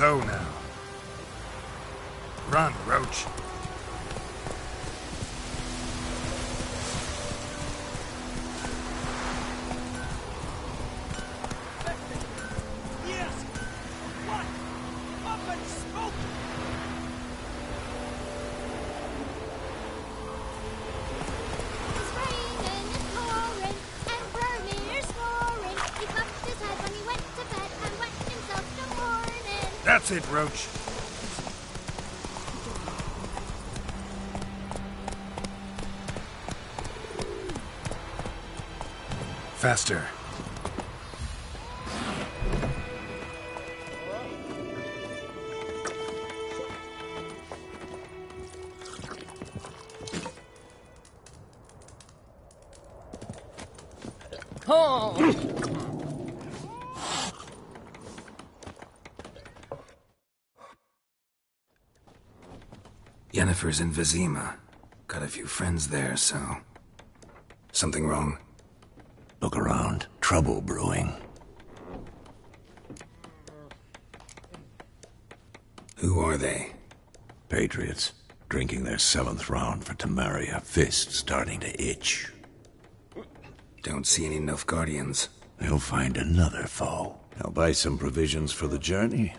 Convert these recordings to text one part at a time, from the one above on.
low now. Run, Roach. Yes! What? Up and smoke! It's raining, it's pouring, and Bromir's snoring. He bumped his head when he went to bed and wet himself till morning. That's it, Roach. Faster. Yennefer's in Vizima. Got a few friends there, so... Something wrong? Look around. Trouble brewing. Who are they? Patriots. Drinking their 7th round for Temeria. Fist starting to itch. Don't see any Nilfgaardians. They'll find another foe. I'll buy some provisions for the journey.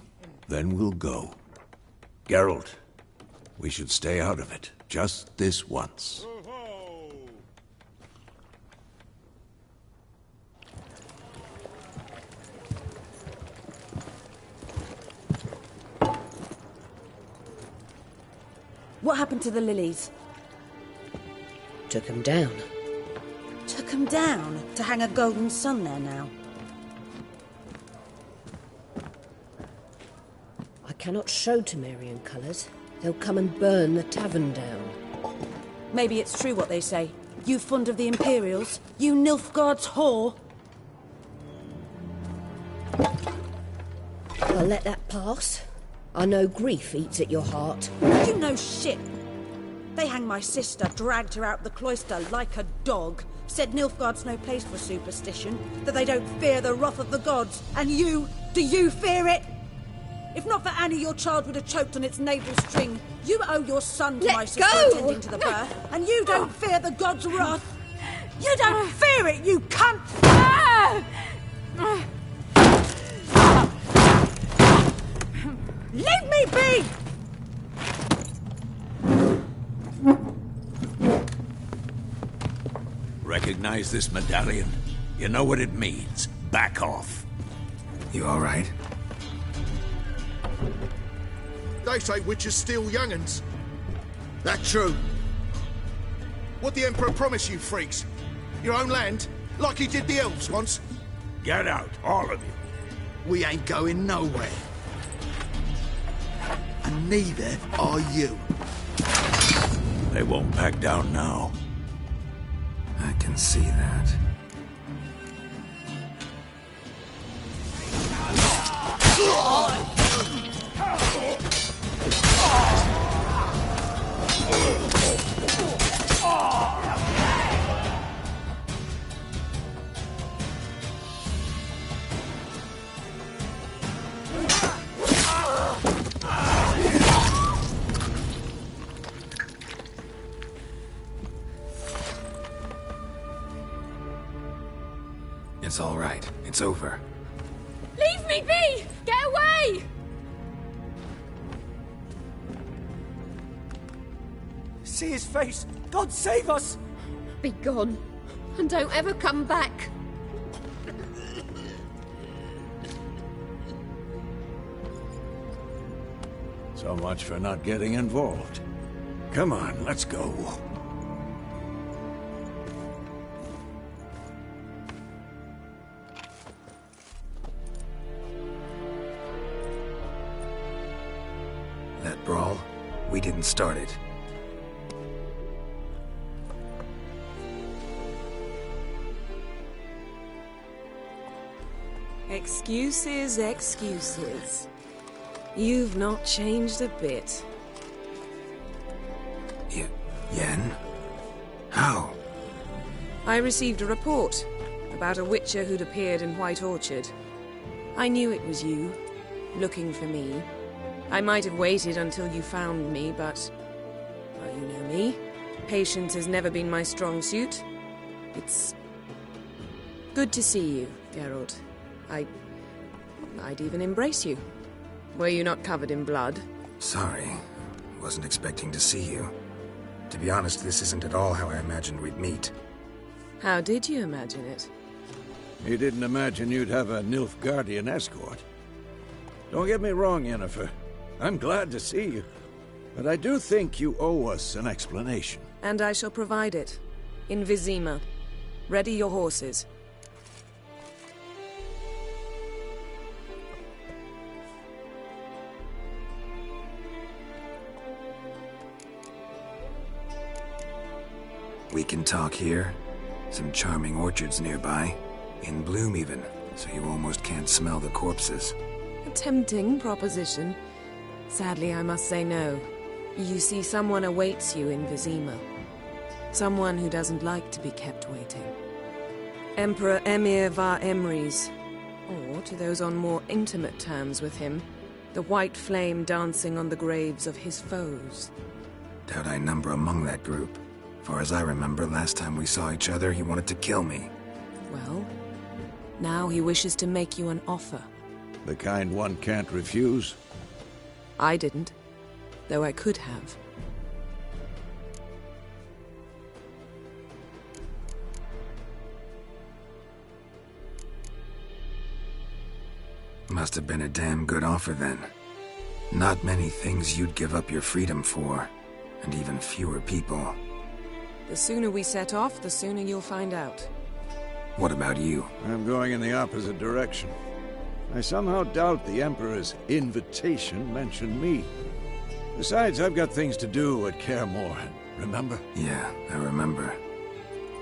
Then we'll go. Geralt, we should stay out of it. Just this once. What happened to the lilies? Took him down. Took 'em down to hang a golden sun there now. I cannot show Temerian colours. They'll come and burn the tavern down. Maybe it's true what they say. You fond of the Imperials? You Nilfgaard's whore? I'll let that pass. I know grief eats at your heart. You know shit. They hanged my sister, dragged her out the cloister like a dog. Said Nilfgaard's no place for superstition, that they don't fear the wrath of the gods. And you, do you fear it? If not for Annie, your child would have choked on its navel string. You owe your son to my sister attending to the birth, and you don't fear the gods' wrath. You don't fear it, you cunt! Leave me be! Recognize this medallion? You know what it means. Back off. You all right? They say witches steal young'uns. That true? What the Emperor promise you, freaks? Your own land? Like he did the elves once? Get out, all of you. We ain't going nowhere. And neither are you. They won't back down now. I can see that. It's all right. It's over. Leave me be! Get away! See his face! God save us! Be gone, and don't ever come back. So much for not getting involved. Come on, let's go. That brawl, we didn't start it. Excuses, excuses. You've not changed a bit. Yen? How? I received a report about a witcher who'd appeared in White Orchard. I knew it was you, looking for me. I might have waited until you found me, but... well, you know me. Patience has never been my strong suit. It's... good to see you, Geralt. I'd even embrace you. Were you not covered in blood? Sorry. Wasn't expecting to see you. To be honest, this isn't at all how I imagined we'd meet. How did you imagine it? You didn't imagine you'd have a Nilfgaardian escort. Don't get me wrong, Yennefer. I'm glad to see you. But I do think you owe us an explanation. And I shall provide it. In Vizima. Ready your horses. We can talk here. Some charming orchards nearby. In bloom even, so you almost can't smell the corpses. A tempting proposition. Sadly, I must say no. You see, someone awaits you in Vizima. Someone who doesn't like to be kept waiting. Emperor Emir var Emreis. Or, to those on more intimate terms with him, the white flame dancing on the graves of his foes. Doubt I number among that group. Far as I remember, last time we saw each other, he wanted to kill me. Well, now he wishes to make you an offer. The kind one can't refuse? I didn't, though I could have. Must have been a damn good offer then. Not many things you'd give up your freedom for, and even fewer people. The sooner we set off, the sooner you'll find out. What about you? I'm going in the opposite direction. I somehow doubt the Emperor's invitation mentioned me. Besides, I've got things to do at Kaer Morhen, remember? Yeah, I remember.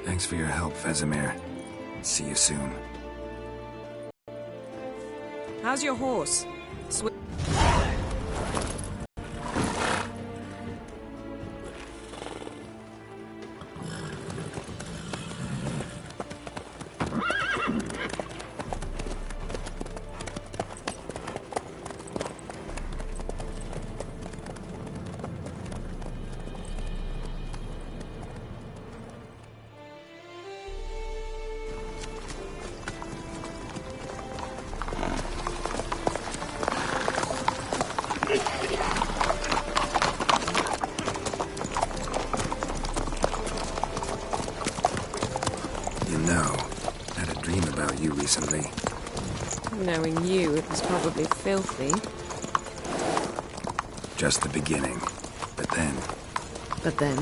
Thanks for your help, Vesemir. See you soon. How's your horse? Recently. Knowing you, it was probably filthy. Just the beginning. But then... But then?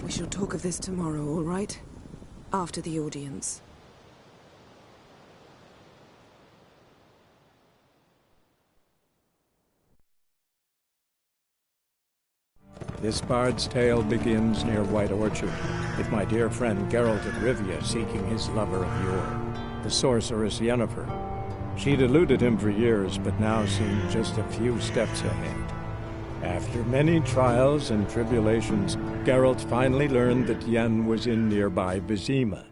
We shall talk of this tomorrow, all right? After the audience. This bard's tale begins near White Orchard, with my dear friend Geralt of Rivia seeking his lover of yore, the sorceress Yennefer. She'd eluded him for years, but now seemed just a few steps ahead. After many trials and tribulations, Geralt finally learned that Yen was in nearby Vizima.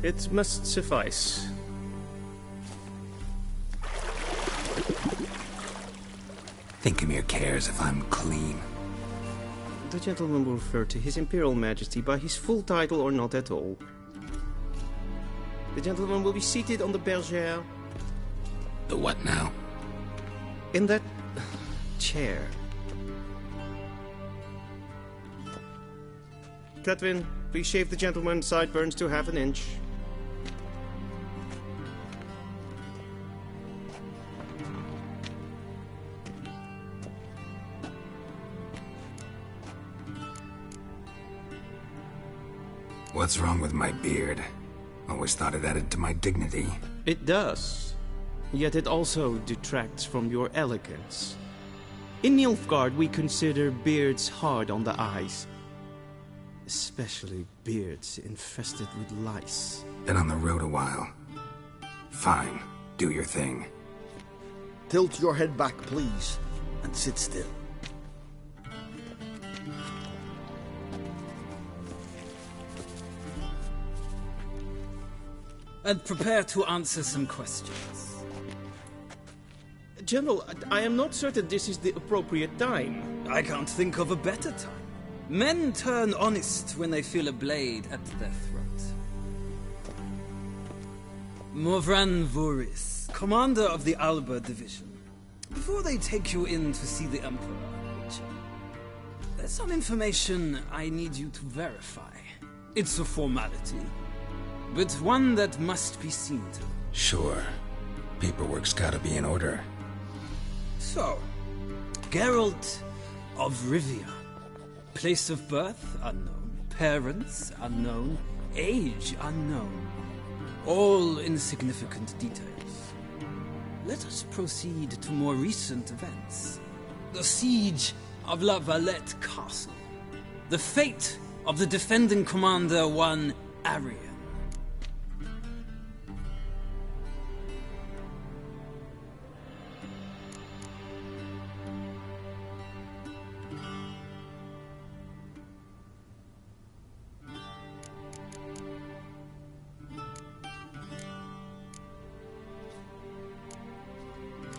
It must suffice. Thinkamere cares if I'm clean. The gentleman will refer to His Imperial Majesty by his full title or not at all. The gentleman will be seated on the bergère. The what now? In that chair. Cletwin, please shave the gentleman's sideburns to half an inch. What's wrong with my beard? Always thought it added to my dignity. It does. Yet it also detracts from your elegance. In Nilfgaard, we consider beards hard on the eyes. Especially beards infested with lice. Been on the road a while. Fine. Do your thing. Tilt your head back, please, and sit still. And prepare to answer some questions. General, I am not certain this is the appropriate time. I can't think of a better time. Men turn honest when they feel a blade at their throat. Morvran Voris, commander of the Alba Division. Before they take you in to see the Emperor, Richard, there's some information I need you to verify. It's a formality, but one that must be seen to. Sure. Paperwork's gotta be in order. So, Geralt of Rivia. Place of birth, unknown. Parents, unknown. Age, unknown. All insignificant details. Let us proceed to more recent events. The siege of La Valette Castle. The fate of the defending commander, one Arian.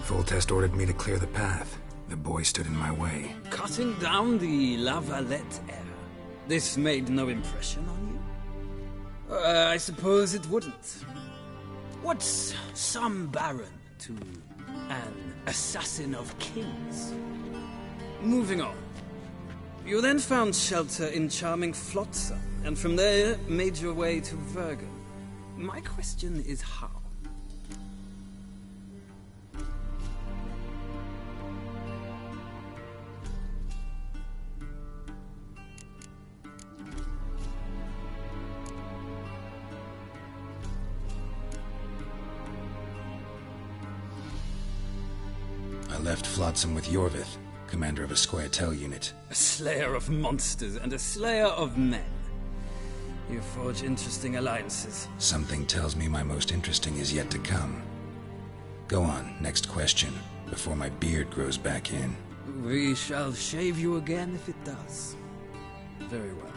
Foltest ordered me to clear the path. The boy stood in my way. Cutting down the La Valette heir. This made no impression on you? I suppose it wouldn't. What's some baron to an assassin of kings? Moving on. You then found shelter in charming Flotsam, and from there made your way to Vergen. My question is how? I left Flotsam with Yorvith, commander of a Squaretel unit. A slayer of monsters and a slayer of men. You forge interesting alliances. Something tells me my most interesting is yet to come. Go on, next question, before my beard grows back in. We shall shave you again if it does. Very well.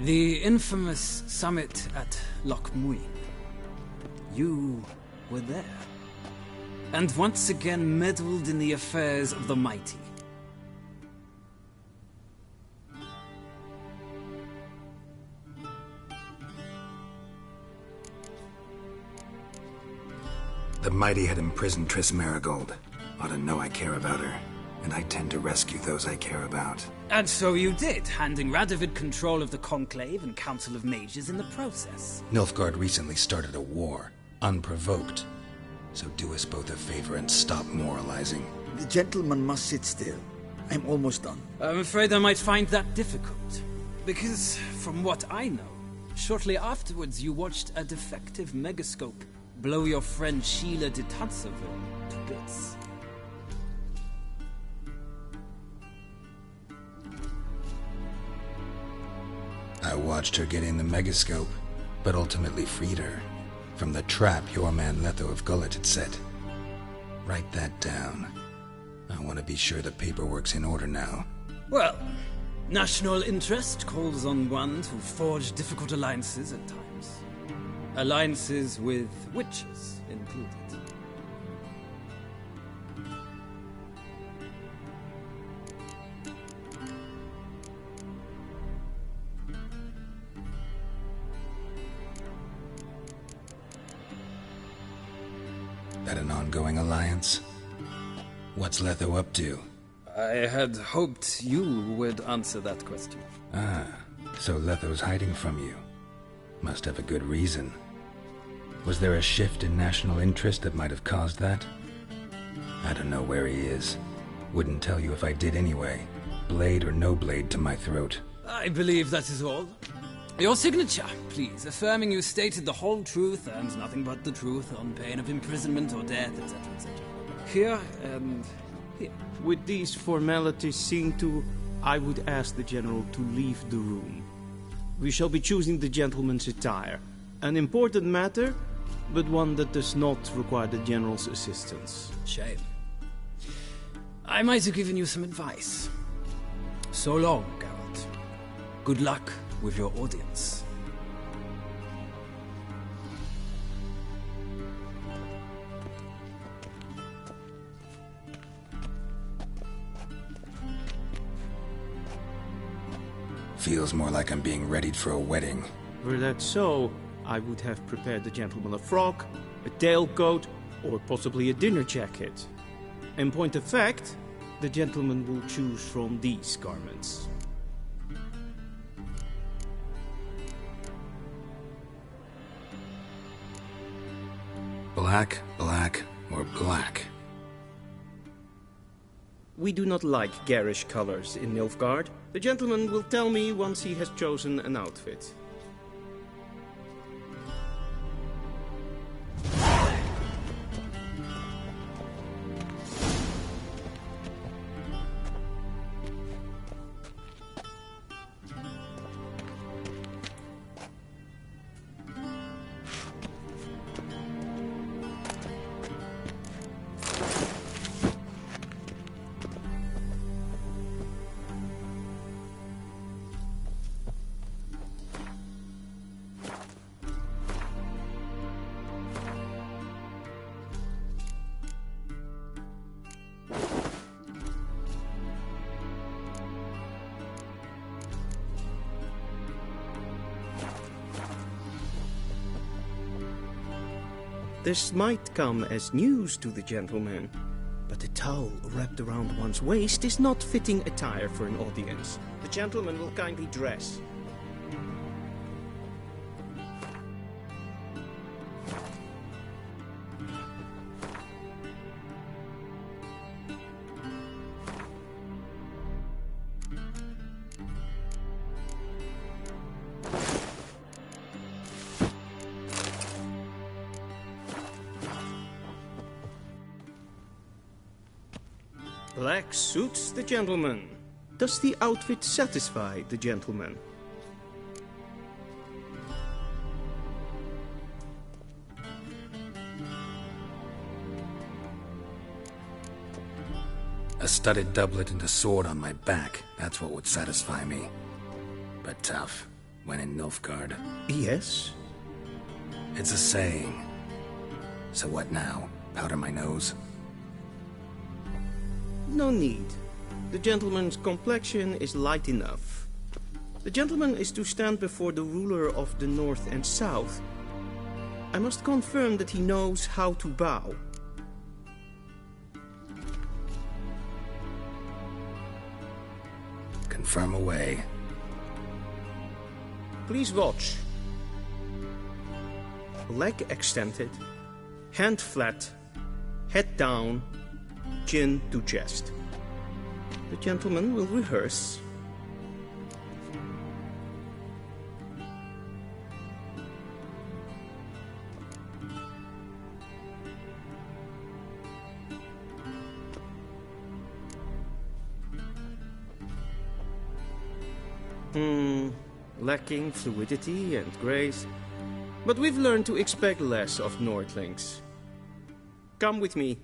The infamous summit at Loch Muin. You were there. And once again meddled in the affairs of the mighty. The mighty had imprisoned Triss Merigold. Ought to know I care about her, and I tend to rescue those I care about. And so you did, handing Radovid control of the Conclave and Council of Mages in the process. Nilfgaard recently started a war, unprovoked. So do us both a favor and stop moralizing. The gentleman must sit still. I'm almost done. I'm afraid I might find that difficult. Because, from what I know, shortly afterwards you watched a defective megascope blow your friend Sheila de Tanserville to bits. I watched her get in the megascope, but ultimately freed her. From the trap your man Letho of Gullet had set. Write that down. I want to be sure the paperwork's in order now. Well, National interest calls on one to forge difficult alliances at times. Alliances with witches included. That an ongoing alliance? What's Letho up to? I had hoped you would answer that question. Ah, so Letho's hiding from you. Must have a good reason. Was there a shift in national interest that might have caused that? I don't know where he is. Wouldn't tell you if I did anyway. Blade or no blade to my throat. I believe that is all. Your signature, please, affirming you stated the whole truth and nothing but the truth on pain of imprisonment or death, etc., etc. Here and here. With these formalities seen to, I would ask the General to leave the room. We shall be choosing the gentleman's attire. An important matter, but one that does not require the General's assistance. Shame. I might have given you some advice. So long, Geralt. Good luck with your audience. Feels more like I'm being readied for a wedding. Were that so, I would have prepared the gentleman a frock, a tailcoat, or possibly a dinner jacket. In point of fact, the gentleman will choose from these garments. Black, black, or black? We do not like garish colors in Nilfgaard. The gentleman will tell me once he has chosen an outfit. This might come as news to the gentleman, but a towel wrapped around one's waist is not fitting attire for an audience. The gentleman will kindly dress. Black suits the gentleman. Does the outfit satisfy the gentleman? A studded doublet and a sword on my back. That's what would satisfy me. But tough, when in Nilfgaard. Yes? It's a saying. So what now? Powder my nose? No need. The gentleman's complexion is light enough. The gentleman is to stand before the ruler of the North and South. I must confirm that he knows how to bow. Confirm away. Please watch. Leg extended, hand flat, head down, chin to chest. The gentleman will rehearse. Lacking fluidity and grace. But we've learned to expect less of Nordlings. Come with me.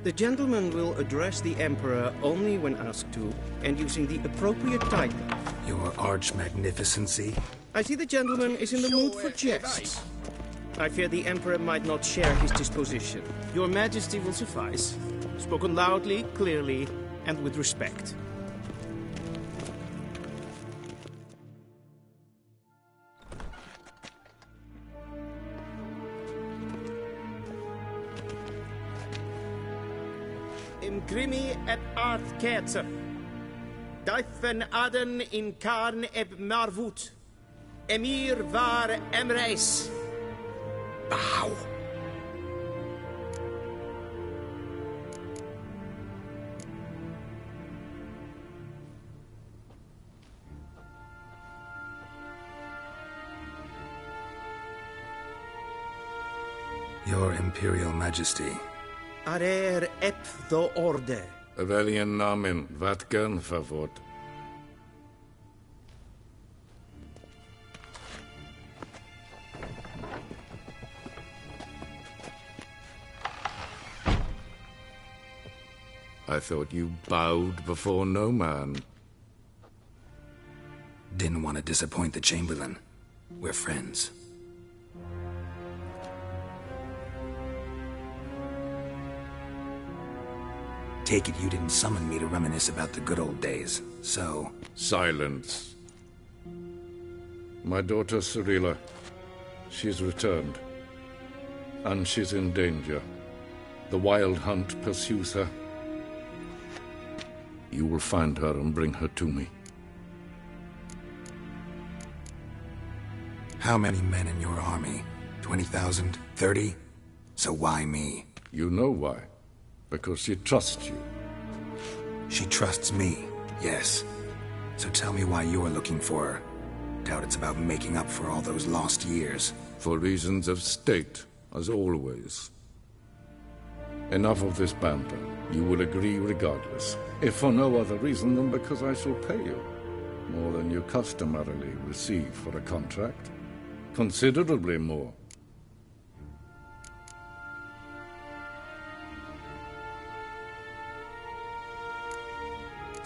The gentleman will address the Emperor only when asked to, and using the appropriate title. Your Arch-Magnificency? I see the gentleman is in the mood for jests. I fear the Emperor might not share his disposition. Your Majesty will suffice. Spoken loudly, clearly, and with respect. Imgrimi et art kerzer. Daifen aden in karn eb marvut. Emir var emreis. Bow. Your Imperial Majesty. Arer ep the orde. Velian namen, vatgen favort. I thought you bowed before no man. Didn't want to disappoint the Chamberlain. We're friends. Take it you didn't summon me to reminisce about the good old days, so... Silence. My daughter Cirilla, she's returned. And she's in danger. The Wild Hunt pursues her. You will find her and bring her to me. How many men in your army? 20,000? 30? So why me? You know why. Because she trusts you. She trusts me, yes. So tell me why you're looking for her. Doubt it's about making up for all those lost years. For reasons of state, as always. Enough of this banter. You will agree regardless. If for no other reason than because I shall pay you. More than you customarily receive for a contract. Considerably more.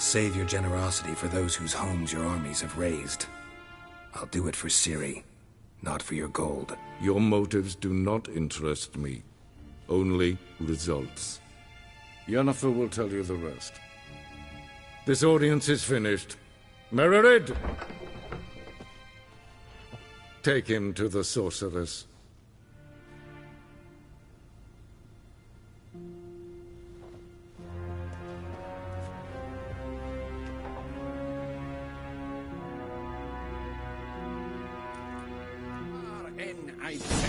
Save your generosity for those whose homes your armies have razed. I'll do it for Ciri, not for your gold. Your motives do not interest me. Only results. Yennefer will tell you the rest. This audience is finished. Mererid! Take him to the sorceress.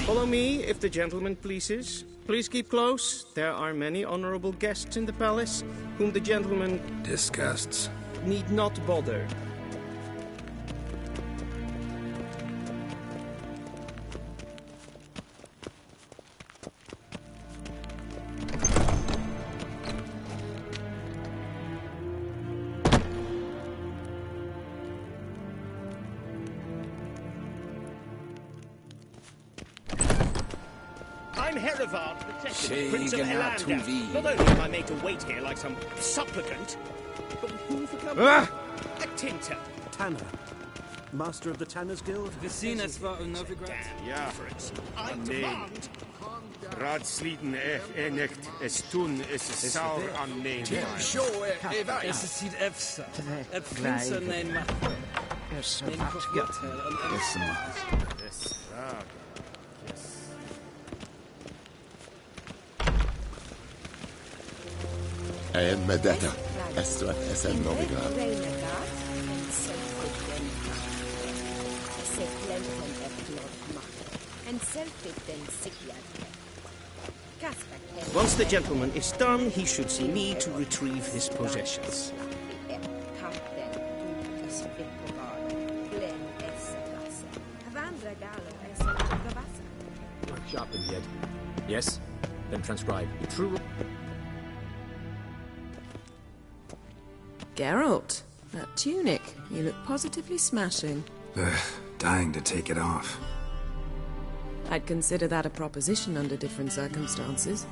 Follow me, if the gentleman pleases. Please keep close. There are many honorable guests in the palace, whom the gentleman... disgusts. ...need not bother. I'm Herivard, the second, Prince of Helander. Not only am I made to wait here like some supplicant, but who for company? A tinter. Tanner. Master of the Tanners Guild? Vicinas war Novigrad. Ja, I demand. Raadsleden echt es tun es saur an neem. Es is hier efsa. Het flinsen neem maar. Yes, En Medetta, Estrat SN Novigrad. Once the gentleman is done, he should see me to retrieve his possessions. Sharpen yet. Yes? Then transcribe. True. Geralt, that tunic. You look positively smashing. Dying to take it off. I'd consider that a proposition under different circumstances.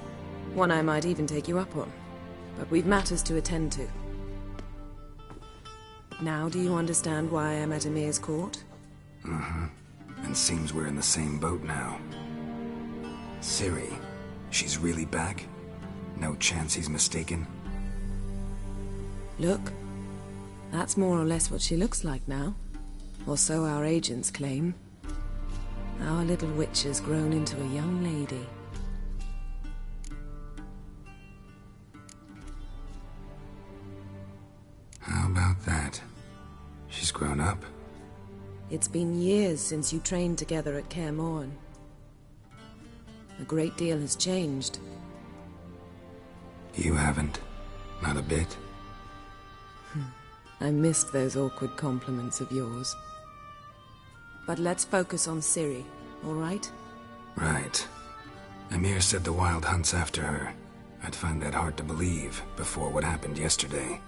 One I might even take you up on. But we've matters to attend to. Now do you understand why I'm at Ymir's court? Mm-hmm. And seems we're in the same boat now. Ciri, she's really back? No chance he's mistaken? Look, that's more or less what she looks like now. Or so our agents claim. Our little witch has grown into a young lady. How about that? She's grown up? It's been years since you trained together at Kaer Morhen. A great deal has changed. You haven't? Not a bit? I missed those awkward compliments of yours. But let's focus on Ciri, all right? Right. Ymir said the Wild Hunt's after her. I'd find that hard to believe before what happened yesterday.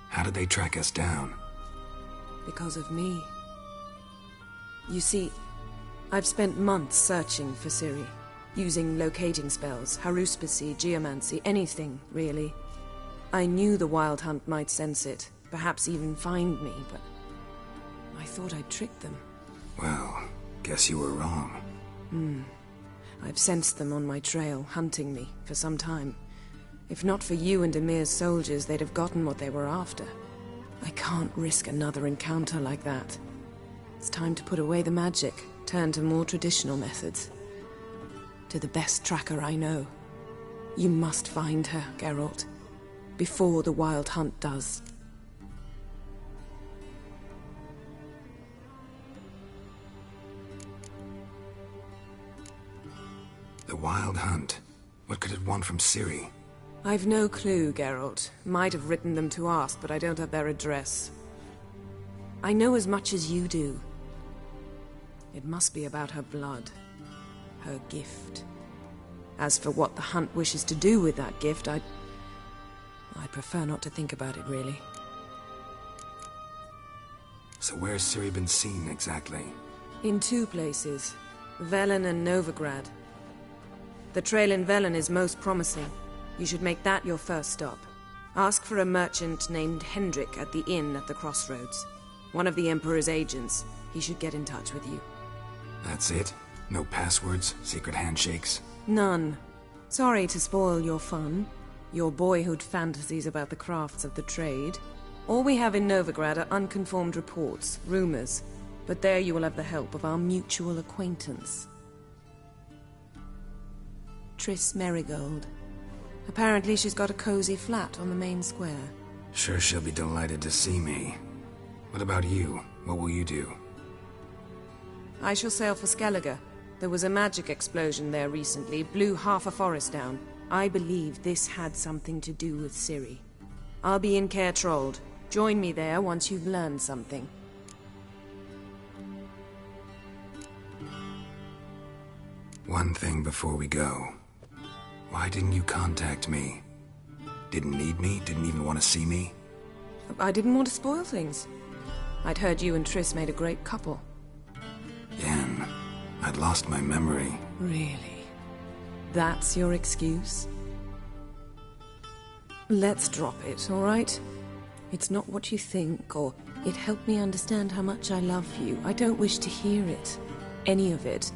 How did they track us down? Because of me. You see, I've spent months searching for Ciri, using locating spells, haruspicy, geomancy, anything, really. I knew the Wild Hunt might sense it, perhaps even find me, but I thought I'd tricked them. Well, guess you were wrong. I've sensed them on my trail, hunting me, for some time. If not for you and Ymir's soldiers, they'd have gotten what they were after. I can't risk another encounter like that. It's time to put away the magic, turn to more traditional methods. To the best tracker I know. You must find her, Geralt. Before the Wild Hunt does. The Wild Hunt? What could it want from Ciri? I've no clue, Geralt. Might have written them to ask, but I don't have their address. I know as much as you do. It must be about her blood. Her gift. As for what the Hunt wishes to do with that gift, I'd prefer not to think about it, really. So where's Ciri been seen, exactly? In two places. Velen and Novigrad. The trail in Velen is most promising. You should make that your first stop. Ask for a merchant named Hendrik at the inn at the crossroads. One of the Emperor's agents. He should get in touch with you. That's it? No passwords? Secret handshakes? None. Sorry to spoil your fun. Your boyhood fantasies about the crafts of the trade. All we have in Novigrad are unconfirmed reports, rumors. But there you will have the help of our mutual acquaintance. Triss Merigold. Apparently she's got a cozy flat on the main square. Sure she'll be delighted to see me. What about you? What will you do? I shall sail for Skellige. There was a magic explosion there recently, blew half a forest down. I believe this had something to do with Ciri. I'll be in Caer Trolde. Join me there once you've learned something. One thing before we go. Why didn't you contact me? Didn't need me? Didn't even want to see me? I didn't want to spoil things. I'd heard you and Triss made a great couple. Yen, I'd lost my memory. Really? That's your excuse? Let's drop it, all right? It's not what you think, or it helped me understand how much I love you. I don't wish to hear it. Any of it.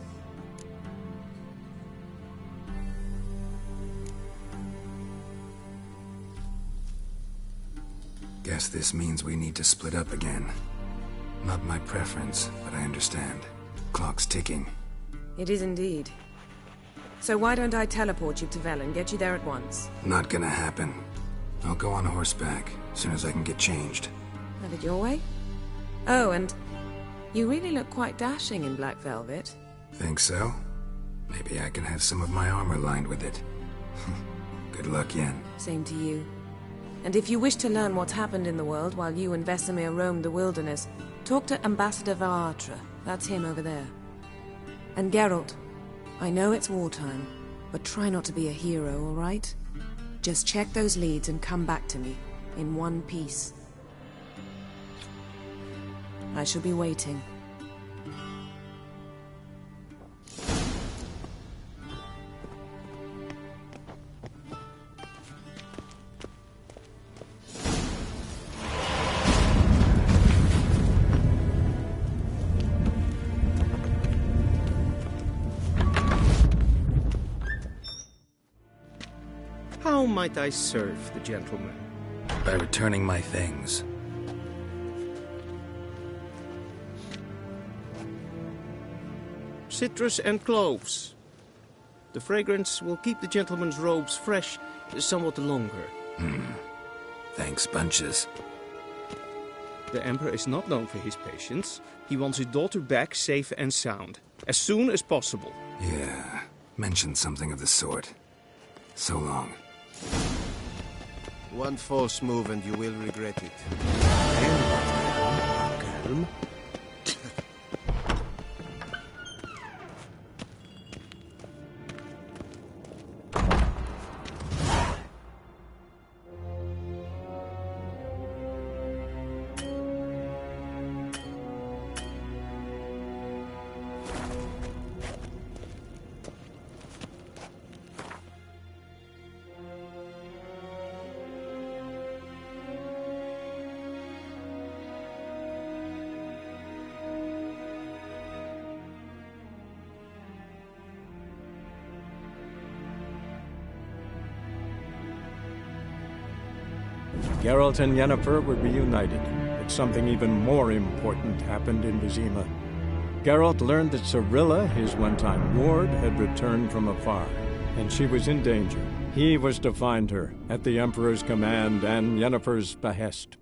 Guess this means we need to split up again. Not my preference, but I understand. Clock's ticking. It is indeed. So why don't I teleport you to Velen, get you there at once? Not gonna happen. I'll go on horseback, as soon as I can get changed. Have it your way? Oh, and you really look quite dashing in black velvet. Think so? Maybe I can have some of my armor lined with it. Good luck, Yen. Same to you. And if you wish to learn what's happened in the world while you and Vesemir roamed the wilderness, talk to Ambassador Varatra. That's him over there. And Geralt, I know it's wartime, but try not to be a hero, all right? Just check those leads and come back to me, in one piece. I shall be waiting. might I serve the gentleman? By returning my things. Citrus and cloves. The fragrance will keep the gentleman's robes fresh somewhat longer. Thanks, bunches. The Emperor is not known for his patience. He wants his daughter back safe and sound, as soon as possible. Yeah, mentioned something of the sort. So long. One false move and you will regret it. Calm. Geralt and Yennefer were reunited, but something even more important happened in Vizima. Geralt learned that Cirilla, his one-time ward, had returned from afar, and she was in danger. He was to find her, at the Emperor's command and Yennefer's behest.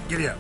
Giddy up.